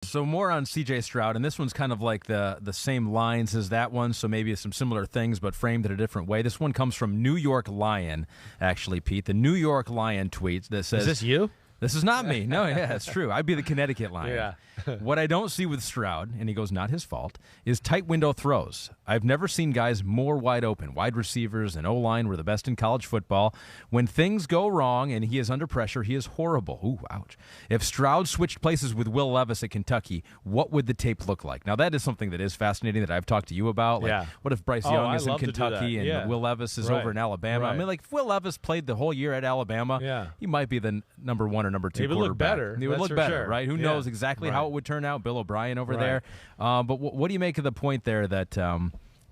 So more on CJ Stroud, and this one's kind of like the same lines as that one, so maybe some similar things, but framed in a different way. This one comes from New York Lion, actually, Pete. The New York Lion tweets that says... Is this you? This is not me. No, yeah, it's true. I'd be the Connecticut Lion. Yeah. What I don't see with Stroud, and he goes, not his fault, is tight window throws. I've never seen guys more wide open. Wide receivers and O-line were the best in college football. When things go wrong and he is under pressure, he is horrible. Ooh, ouch. If Stroud switched places with Will Levis at Kentucky, what would the tape look like? Now, that is something that is fascinating that I've talked to you about. Like, Yeah. what if Bryce Young is in love to do Kentucky that. and Will Levis is Right. over in Alabama? Right. I mean, like, if Will Levis played the whole year at Alabama, he might be the number one or number two He would quarterback. look better. He would That's look for better, sure. right? Who knows exactly how it would turn out? Bill O'Brien over there. But what do you make of the point there that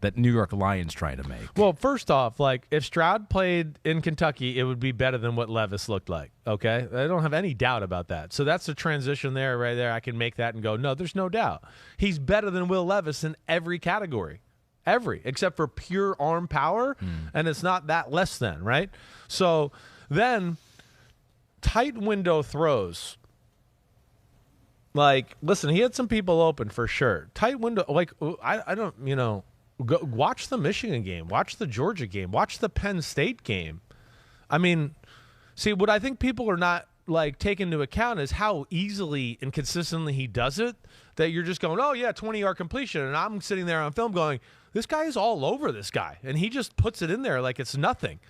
that New York Lions trying to make? Well, first off, like if Stroud played in Kentucky, it would be better than what Levis looked like. Okay, I don't have any doubt about that. So that's the transition there, right there. I can make that and go, no, there's no doubt. He's better than Will Levis in every category, except for pure arm power, and it's not that less than, right? So then, tight window throws. Like, listen, he had some people open for sure. Tight window, like, I don't, go watch the Michigan game, watch the Georgia game, watch the Penn State game. I mean, see, what I think people are not, like, taking into account is how easily and consistently he does it, that you're just going, oh, yeah, 20-yard completion. And I'm sitting there on film going, this guy is all over this guy. And he just puts it in there like it's nothing.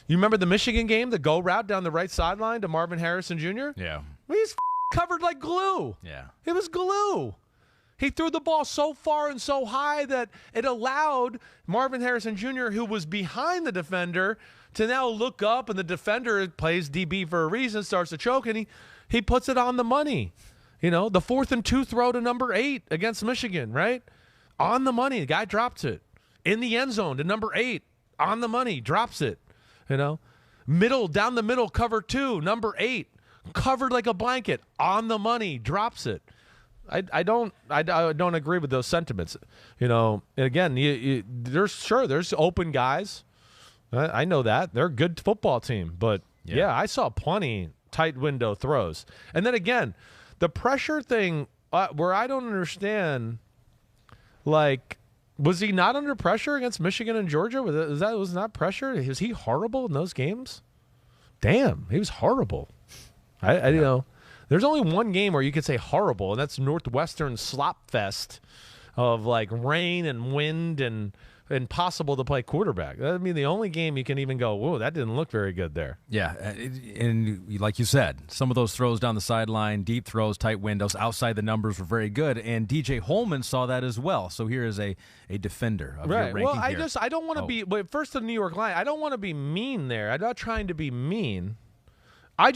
You remember the Michigan game, the go route down the right sideline to Marvin Harrison Jr.? Yeah. He's covered like glue. Yeah. It was glue. He threw the ball so far and so high that it allowed Marvin Harrison Jr., who was behind the defender, to now look up, and the defender plays DB for a reason, starts to choke, and he puts it on the money. The 4th and 2 throw to number 8 against Michigan, right? On the money. The guy drops it. In the end zone to number 8. On the money. Drops it. Middle, down the middle, cover 2, number 8. Covered like a blanket, on the money, drops it. I don't agree with those sentiments. And again, there's open guys. I know that they're a good football team, but yeah, I saw plenty tight window throws. And then again, the pressure thing where I don't understand. Like, was he not under pressure against Michigan and Georgia? Was not pressure? Was he horrible in those games? Damn, he was horrible. There's only one game where you could say horrible, and that's Northwestern slop fest of like rain and wind and impossible to play quarterback. That'd be the only game you can even go, whoa, that didn't look very good there. Yeah, and like you said, some of those throws down the sideline, deep throws, tight windows, outside the numbers were very good, and DJ Holman saw that as well. So here is a defender of your ranking Well, here. I don't want to be, but first the New York Lions, I don't want to be mean there. I'm not trying to be mean. I'm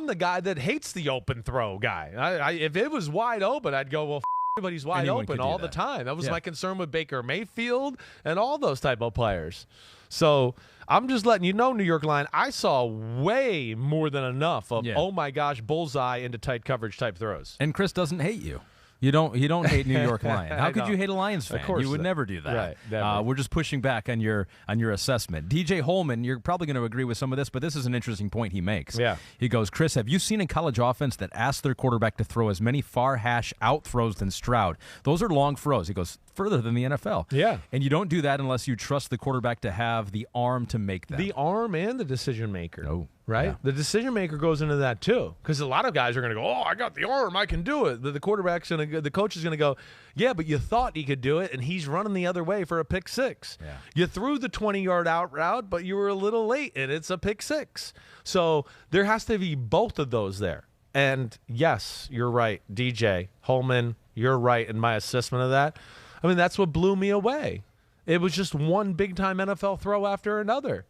the guy that hates the open throw guy. If it was wide open, I'd go, well, everybody's wide open all the time. That was my concern with Baker Mayfield and all those type of players. So I'm just letting you know, New York Lion, I saw way more than enough of, oh my gosh, bullseye into tight coverage type throws. And Chris doesn't hate you. You don't hate New York Lion. How could you hate a Lions fan? Of course you would never do that. Right, never. We're just pushing back on your assessment. DJ Holman, you're probably going to agree with some of this, but this is an interesting point he makes. Yeah. He goes, Chris, have you seen a college offense that asks their quarterback to throw as many far hash out throws than Stroud? Those are long throws. He goes, further than the NFL. Yeah. And you don't do that unless you trust the quarterback to have the arm to make them. The arm and the decision maker. Oh. Right? Yeah. The decision maker goes into that too. Because a lot of guys are going to go, oh, I got the arm, I can do it. The quarterback's going to, the coach is going to go, yeah, but you thought he could do it, and he's running the other way for a pick six. Yeah. You threw the 20-yard out route, but you were a little late, and it's a pick six. So there has to be both of those there. And yes, you're right, DJ Holman, you're right in my assessment of that. I mean, that's what blew me away. It was just one big-time NFL throw after another.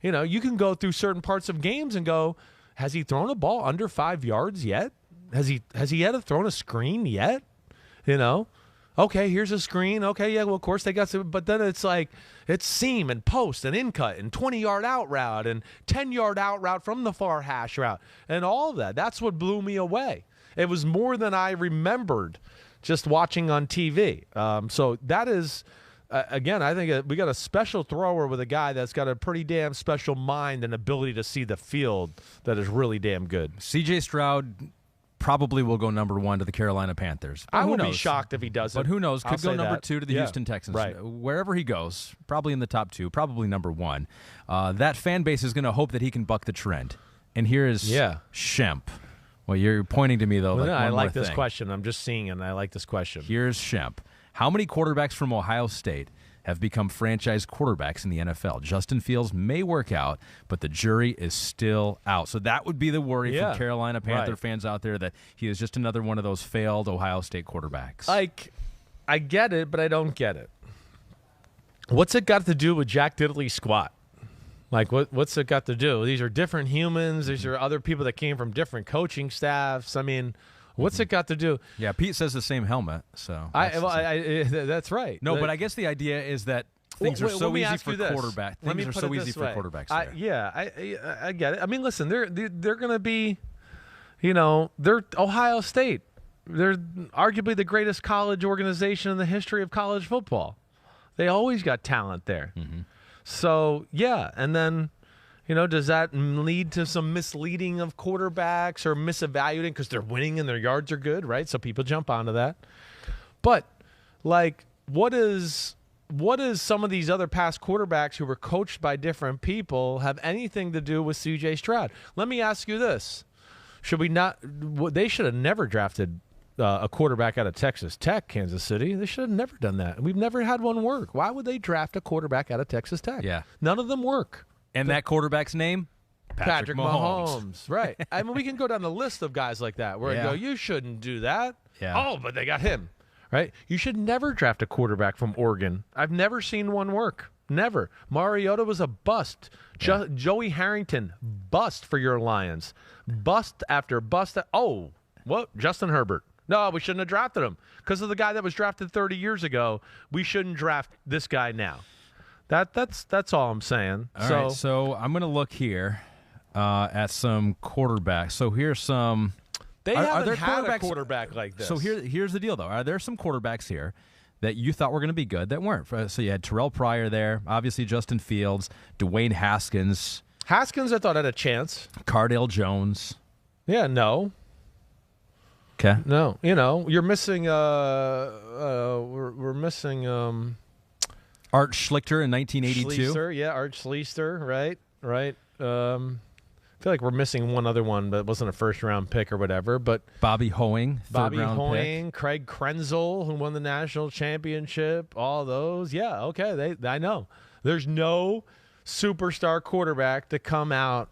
You know, you can go through certain parts of games and go, has he thrown a ball under 5 yards yet? Has he thrown a screen yet? You know, okay, here's a screen. Okay, yeah, well, of course they got some, but then it's like it's seam and post and in cut and 20-yard out route and 10-yard out route from the far hash route and all of that. That's what blew me away. It was more than I remembered just watching on TV. So that is again, I think we got a special thrower with a guy that's got a pretty damn special mind and ability to see the field that is really damn good. CJ Stroud probably will go number 1 to the Carolina Panthers. I would be shocked if he doesn't. But who knows? Could go number 2 to the Houston Texans. Right. Wherever he goes, probably in the top 2, probably number 1. That fan base is going to hope that he can buck the trend. And here is Shemp. Well, you're pointing to me, though. Well, like I one like more this thing. question. I'm just seeing it, and I like this question. Here's Shemp. How many quarterbacks from Ohio State have become franchise quarterbacks in the NFL? Justin Fields may work out, but the jury is still out. So that would be the worry from Carolina Panther fans out there, that he is just another one of those failed Ohio State quarterbacks. Like, I get it, but I don't get it. What's it got to do with Jack Diddley's squat? Like, what's it got to do? These are different humans. These are other people that came from different coaching staffs. I mean, what's it got to do? Yeah, Pete says the same helmet, so that's right. No, but I guess the idea is that things are so easy for quarterbacks. Things are so easy for quarterbacks. I get it. I mean, listen, they're going to be, they're Ohio State. They're arguably the greatest college organization in the history of college football. They always got talent there. Mm-hmm. So, yeah, and then, does that lead to some misleading of quarterbacks or misevaluating because they're winning and their yards are good, right? So people jump onto that. But, like, what is some of these other past quarterbacks who were coached by different people have anything to do with CJ Stroud? Let me ask you this. They should have never drafted a quarterback out of Texas Tech, Kansas City. They should have never done that. We've never had one work. Why would they draft a quarterback out of Texas Tech? Yeah. None of them work. And that quarterback's name? Patrick Mahomes. Right. I mean, we can go down the list of guys like that where I go, you shouldn't do that. Yeah. Oh, but they got him. Right? You should never draft a quarterback from Oregon. I've never seen one work. Never. Mariota was a bust. Yeah. Joey Harrington, bust for your Lions. Bust after bust. Justin Herbert. No, we shouldn't have drafted him because of the guy that was drafted 30 years ago. We shouldn't draft this guy now. That's all I'm saying. All right, so I'm going to look here at some quarterbacks. So here's some. They haven't had a quarterback like this. So here's the deal, though. Are there some quarterbacks here that you thought were going to be good that weren't? So you had Terrell Pryor there, obviously Justin Fields, Dwayne Haskins. Haskins, I thought had a chance. Cardale Jones. Yeah, no. Okay. No, you're missing. We're missing. Art Schlichter in 1982. Art Schlichter, right. I feel like we're missing one other one, but it wasn't a first-round pick or whatever. But Bobby Hoeing, third-round pick. Craig Krenzel, who won the national championship, all those. Yeah, okay, I know. There's no superstar quarterback to come out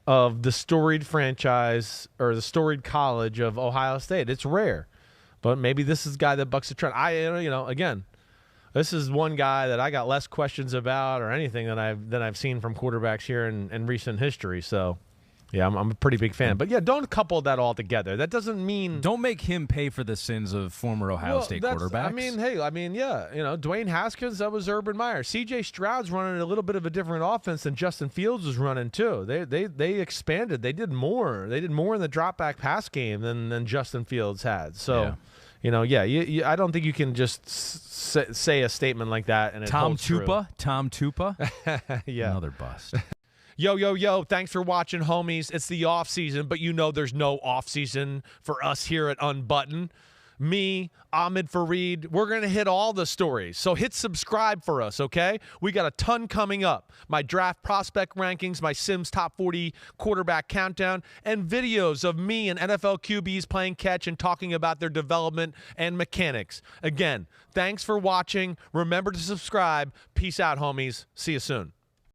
of the storied franchise or the storied college of Ohio State. It's rare, but maybe this is the guy that bucks the trend. Again, this is one guy that I got less questions about or anything than I've seen from quarterbacks here in recent history. So, yeah, I'm a pretty big fan. But, yeah, don't couple that all together. That doesn't mean... Don't make him pay for the sins of former Ohio State quarterbacks. Dwayne Haskins, that was Urban Meyer. CJ Stroud's running a little bit of a different offense than Justin Fields was running, too. They expanded. They did more. They did more in the drop-back pass game than Justin Fields had. So... Yeah. I don't think you can just say a statement like that and it holds true. Tom Tupa. Yeah. Another bust. Yo. Thanks for watching, homies. It's the off season, but there's no off season for us here at Unbuttoned. Me, Ahmed Fareed, we're going to hit all the stories. So hit subscribe for us, okay? We got a ton coming up. My draft prospect rankings, my Simms top 40 quarterback countdown, and videos of me and NFL QBs playing catch and talking about their development and mechanics. Again, thanks for watching. Remember to subscribe. Peace out, homies. See you soon.